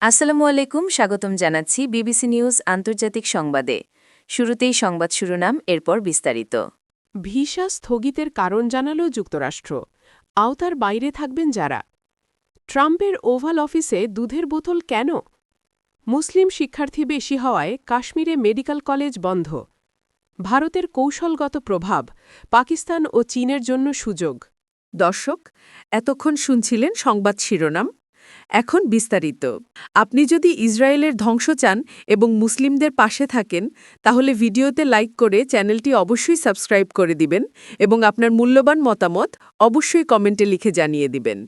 আসসালামু আলাইকুম, স্বাগতম জানাচ্ছি বিবিসি নিউজ আন্তর্জাতিক সংবাদে। শুরুতেই সংবাদ শিরোনাম, এরপর বিস্তারিত। ভিসা স্থগিতের কারণ জানাল যুক্তরাষ্ট্র। আওতার বাইরে থাকবেন যারা। ট্রাম্পের ওভাল অফিসে দুধের বোতল কেন? মুসলিম শিক্ষার্থী বেশি হওয়ায় কাশ্মীরে মেডিকেল কলেজ বন্ধ। ভারতের কৌশলগত প্রভাব, পাকিস্তান ও চীনের জন্য সুযোগ। দর্শক, এতক্ষণ শুনছিলেন সংবাদ শিরোনাম। এখন বিস্তারিত। আপনি যদি ইসরায়েলের ধ্বংস চান এবং মুসলিমদের পাশে থাকেন, তাহলে ভিডিওতে লাইক করে চ্যানেলটি অবশ্যই সাবস্ক্রাইব করে দিবেন এবং আপনার মূল্যবান মতামত অবশ্যই কমেন্টে লিখে জানিয়ে দিবেন।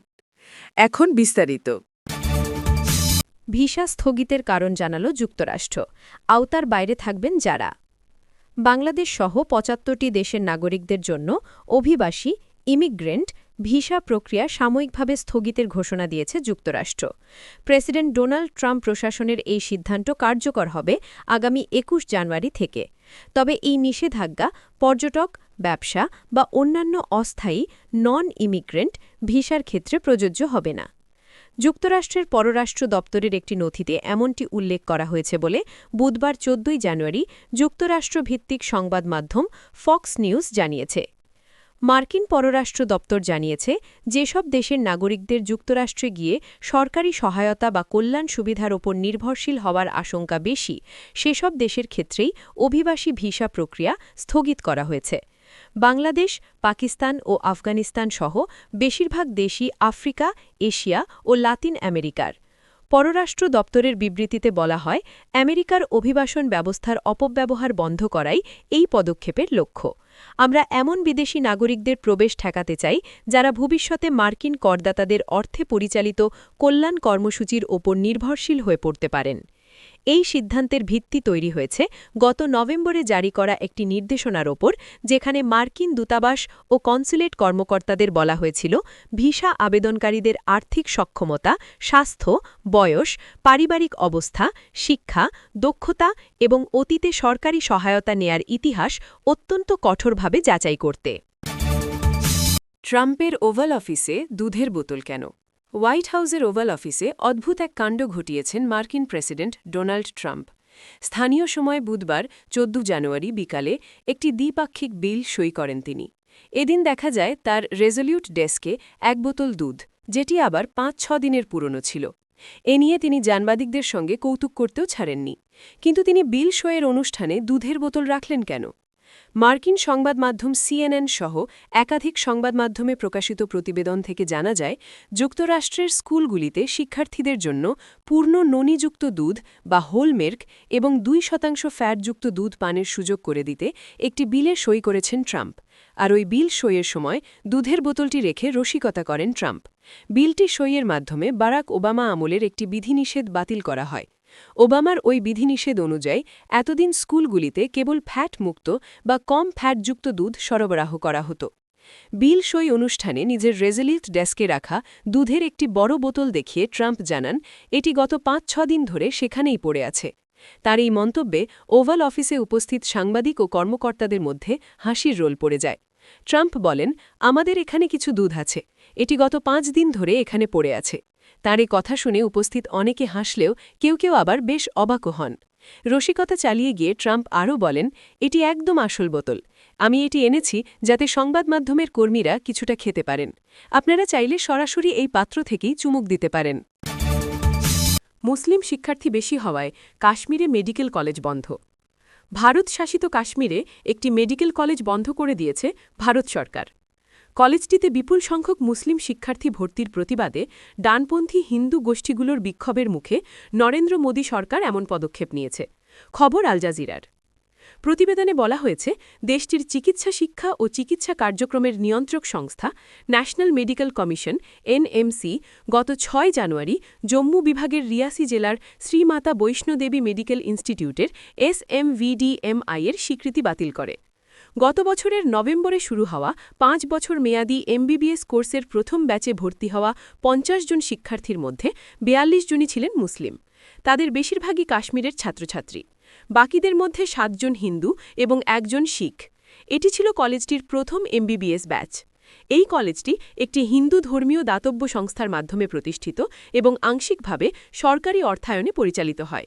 এখন বিস্তারিত। ভিসা স্থগিতের কারণ জানাল যুক্তরাষ্ট্র। আওতার বাইরে থাকবেন যারা। বাংলাদেশ সহ ৭৫টি দেশের নাগরিকদের জন্য অভিবাসী ইমিগ্রেন্ট ভিসা প্রক্রিয়া সাময়িকভাবে স্থগিতের ঘোষণা দিয়েছে যুক্তরাষ্ট্র। প্রেসিডেন্ট ডোনাল্ড ট্রাম্প প্রশাসনের এই সিদ্ধান্ত কার্যকর হবে আগামী ২১ জানুয়ারি থেকে। তবে এই নিষেধাজ্ঞা পর্যটক, ব্যবসা বা অন্যান্য অস্থায়ী নন ইমিগ্রেন্ট ভিসার ক্ষেত্রে প্রযোজ্য হবে না। যুক্তরাষ্ট্রের পররাষ্ট্র দপ্তরের একটি নথিতে এমনটি উল্লেখ করা হয়েছে বলে বুধবার ১৪ জানুয়ারি যুক্তরাষ্ট্রভিত্তিক সংবাদ মাধ্যম ফক্স নিউজ জানিয়েছে। মার্কিন পররাষ্ট্র দপ্তর জানিয়েছে, যেসব দেশের নাগরিকদের যুক্তরাষ্ট্রে গিয়ে সরকারি সহায়তা বা কল্যাণ সুবিধার ওপর নির্ভরশীল হওয়ার আশঙ্কা বেশি, সেসব দেশের ক্ষেত্রেই অভিবাসী ভিসা প্রক্রিয়া স্থগিত করা হয়েছে। বাংলাদেশ, পাকিস্তান ও আফগানিস্তান সহ বেশিরভাগ দেশই আফ্রিকা, এশিয়া ও লাতিন আমেরিকার। পররাষ্ট্র দপ্তরের বিবৃতিতে বলা হয়, আমেরিকার অভিবাসন ব্যবস্থার অপব্যবহার বন্ধ করাই এই পদক্ষেপের লক্ষ্য। আমরা এমন বিদেশি নাগরিকদের প্রবেশ ঠেকাতে চাই যারা ভবিষ্যতে মার্কিন করদাতাদের অর্থে পরিচালিত কল্যাণ কর্মসূচির ওপর নির্ভরশীল হয়ে পড়তে পারেন। এই সিদ্ধান্তের ভিত্তি তৈরি হয়েছে গত নভেম্বরে জারি করা একটি নির্দেশনার ওপর, যেখানে মার্কিন দূতাবাস ও কনস্যুলেট কর্মকর্তাদের বলা হয়েছিল, ভিসা আবেদনকারীদের আর্থিক সক্ষমতা, স্বাস্থ্য, বয়স, পারিবারিক অবস্থা, শিক্ষা, দক্ষতা এবং অতীতে সরকারি সহায়তা নেয়ার ইতিহাস অত্যন্ত কঠোরভাবে যাচাই করতে। ট্রাম্পের ওভাল অফিসে দুধের বোতল কেন? হোয়াইট হাউসের ওভাল অফিসে অদ্ভুত এক কাণ্ড ঘটিয়েছেন মার্কিন প্রেসিডেন্ট ডোনাল্ড ট্রাম্প। স্থানীয় সময় বুধবার ১৪ জানুয়ারি বিকালে একটি দ্বিপাক্ষিক বিল সই করেন তিনি। এদিন দেখা যায় তার রেজলিউট ডেস্কে এক বোতল দুধ, যেটি আবার ৫-৬ দিনের পুরনো ছিল। এ নিয়ে তিনি সাংবাদিকদের সঙ্গে কৌতুক করতেও ছাড়েননি। কিন্তু তিনি বিল সইয়ের অনুষ্ঠানে দুধের বোতল রাখলেন কেন? মার্কিন সংবাদ মাধ্যম সিএনএন সহ একাধিক সংবাদ মাধ্যমে প্রকাশিত প্রতিবেদন থেকে জানা যায়, যুক্তরাষ্ট্রের স্কুলগুলিতে শিক্ষার্থীদের জন্য পূর্ণ ননিযুক্ত দুধ বা হোল মিল্ক এবং ২% ফ্যাটযুক্ত দুধ পানের সুযোগ করে দিতে একটি বিলে সই করেছেন ট্রাম্প। আর ওই বিল সইয়ের সময় দুধের বোতলটি রেখে রসিকতা করেন ট্রাম্প। বিলটি সইয়ের মাধ্যমে বারাক ওবামা আমলের একটি বিধিনিষেধ বাতিল করা হয়। ওবামার ওই বিধিনিষেধ অনুযায়ী এতদিন স্কুলগুলিতে কেবল ফ্যাট-মুক্ত বা কম ফ্যাটযুক্ত দুধ সরবরাহ করা হতো। বিল সই অনুষ্ঠানে নিজের রেজলিউট ডেস্কে রাখা দুধের একটি বড় বোতল দেখিয়ে ট্রাম্প জানান, এটি গত ৫-৬ দিন ধরে সেখানেই পড়ে আছে। তার এই মন্তব্যে ওভাল অফিসে উপস্থিত সাংবাদিক ও কর্মকর্তাদের মধ্যে হাসির রোল পড়ে যায়। ট্রাম্প বলেন, আমাদের এখানে কিছু দুধ আছে, এটি গত ৫ দিন ধরে এখানে পড়ে আছে। তার এই কথা শুনে উপস্থিত অনেকে হাসলেও কেউ কেউ আবার বেশ অবাকও হন। রসিকতা চালিয়ে গিয়ে ট্রাম্প আরও বলেন, এটি একদম আসল বোতল। আমি এটি এনেছি যাতে সংবাদ মাধ্যমের কর্মীরা কিছুটা খেতে পারেন। আপনারা চাইলে সরাসরি এই পাত্র থেকেই চুমুক দিতে পারেন। মুসলিম শিক্ষার্থী বেশি হওয়ায় কাশ্মীরে মেডিকেল কলেজ বন্ধ। ভারত শাসিত কাশ্মীরে একটি মেডিকেল কলেজ বন্ধ করে দিয়েছে ভারত সরকার। কলেজটিতে বিপুল সংখ্যক মুসলিম শিক্ষার্থী ভর্তির প্রতিবাদে ডানপন্থী হিন্দু গোষ্ঠীগুলোর বিক্ষোভের মুখে নরেন্দ্র মোদী সরকার এমন পদক্ষেপ নিয়েছে। খবর আল জাজিরার। প্রতিবেদনে বলা হয়েছে, দেশটির চিকিৎসা শিক্ষা ও চিকিৎসা কার্যক্রমের নিয়ন্ত্রক সংস্থা ন্যাশনাল মেডিকেল কমিশন এনএমসি গত ৬ জানুয়ারি জম্মু বিভাগের রিয়াসি জেলার শ্রীমাতা বৈষ্ণোদেবী মেডিকেল ইনস্টিটিউটের SMVDMI এর স্বীকৃতি বাতিল করে। গত বছরের নভেম্বরে শুরু হওয়া ৫ বছর মেয়াদী MBBS কোর্সের প্রথম ব্যাচে ভর্তি হওয়া ৫০ জন শিক্ষার্থীর মধ্যে ৪২ জনই ছিলেন মুসলিম। তাদের বেশিরভাগই কাশ্মীরের ছাত্রছাত্রী। বাকিদের মধ্যে ৭ জন হিন্দু এবং ১ জন শিখ। এটি ছিল কলেজটির প্রথম MBBS ব্যাচ। এই কলেজটি একটি হিন্দু ধর্মীয় দাতব্য সংস্থার মাধ্যমে প্রতিষ্ঠিত এবং আংশিকভাবে সরকারি অর্থায়নে পরিচালিত হয়।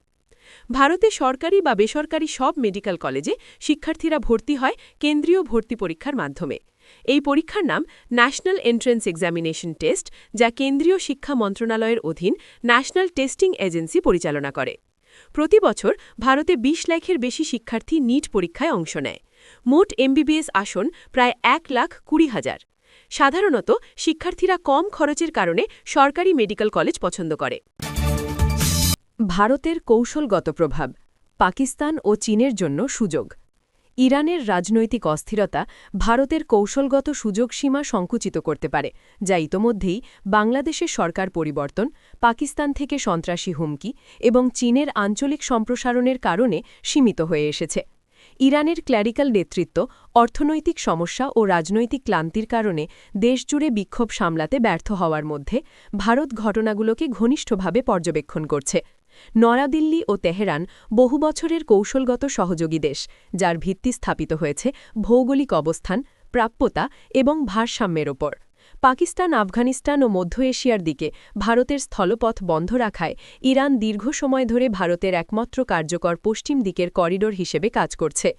ভারতে সরকারি বা বেসরকারি সব মেডিকেল কলেজে শিক্ষার্থীরা ভর্তি হয় কেন্দ্রীয় ভর্তি পরীক্ষার মাধ্যমে। এই পরীক্ষার নাম ন্যাশনাল এন্ট্রেন্স এক্সামিনেশন টেস্ট, যা কেন্দ্রীয় শিক্ষা মন্ত্রণালয়ের অধীন ন্যাশনাল টেস্টিং এজেন্সি পরিচালনা করে। প্রতি বছর ভারতে ২০ লাখের বেশি শিক্ষার্থী নিট পরীক্ষায় অংশ নেয়। মোট এমবিবিএস আসন প্রায় ১,২০,০০০। সাধারণত শিক্ষার্থীরা কম খরচের কারণে সরকারি মেডিকেল কলেজ পছন্দ করে। ভারতের কৌশলগত প্রভাব, পাকিস্তান ও চীনের জন্য সুযোগ। ইরানের রাজনৈতিক অস্থিরতা ভারতের কৌশলগত সুযোগ সীমা সংকুচিত করতে পারে, যা ইতোমধ্যেই বাংলাদেশের সরকার পরিবর্তন, পাকিস্তান থেকে সন্ত্রাসী হুমকি এবং চীনের আঞ্চলিক সম্প্রসারণের কারণে সীমিত হয়ে এসেছে। ইরানের ক্ল্যারিক্যাল নেতৃত্ব, অর্থনৈতিক সমস্যা ও রাজনৈতিক ক্লান্তির কারণে দেশজুড়ে বিক্ষোভ সামলাতে ব্যর্থ হওয়ার মধ্যে ভারত ঘটনাগুলোকে ঘনিষ্ঠভাবে পর্যবেক্ষণ করছে। নয়াদিল্লি ও তেহরান বহু বছরের কৌশলগত সহযোগী দেশ, যার ভিত্তি স্থাপিত হয়েছে ভৌগোলিক অবস্থান, প্রাপ্যতা এবং ভারসাম্যের ওপর। পাকিস্তান, আফগানিস্তান ও মধ্য এশিয়ার দিকে ভারতের স্থলপথ বন্ধ রাখায় ইরান দীর্ঘ সময় ধরে ভারতের একমাত্র কার্যকর পশ্চিম দিকের করিডোর হিসেবে কাজ করছে।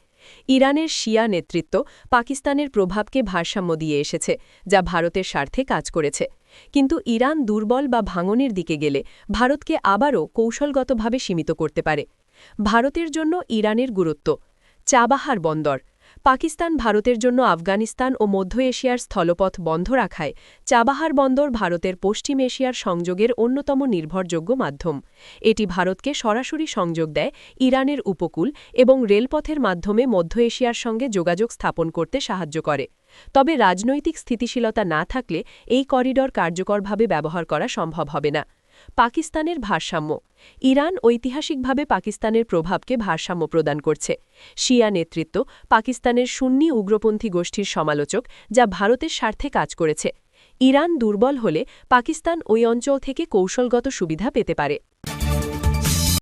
ইরানের শিয়া নেতৃত্ব পাকিস্তানের প্রভাবকে ভারসাম্য দিয়ে এসেছে, যা ভারতের স্বার্থে কাজ করেছে। কিন্তু ইরান দুর্বল বা ভাঙনের দিকে গেলে ভারতকে আবারও কৌশলগতভাবে সীমিত করতে পারে। ভারতের জন্য ইরানের গুরুত্ব, চাবাহার বন্দর। পাকিস্তান ভারতের জন্য আফগানিস্তান ও মধ্য এশিয়ার স্থলপথ বন্ধ রাখায় চাবাহার বন্দর ভারতের পশ্চিম এশিয়ার সংযোগের অন্যতম নির্ভরযোগ্য মাধ্যম। এটি ভারতকে সরাসরি সংযোগ দেয় ইরানের উপকূল এবং রেলপথের মাধ্যমে মধ্য এশিয়ার সঙ্গে যোগাযোগ স্থাপন করতে সাহায্য করে। তবে রাজনৈতিক স্থিতিশীলতা না থাকলে এই করিডর কার্যকরভাবে ব্যবহার করা সম্ভব হবে না। পাকিস্তানের ভারসাম্য। ইরান ঐতিহাসিকভাবে পাকিস্তানের প্রভাবকে ভারসাম্য প্রদান করছে। শিয়া নেতৃত্ব পাকিস্তানের সুন্নি উগ্রপন্থী গোষ্ঠীর সমালোচক, যা ভারতের স্বার্থে কাজ করেছে। ইরান দুর্বল হলে পাকিস্তান ওই অঞ্চল থেকে কৌশলগত সুবিধা পেতে পারে।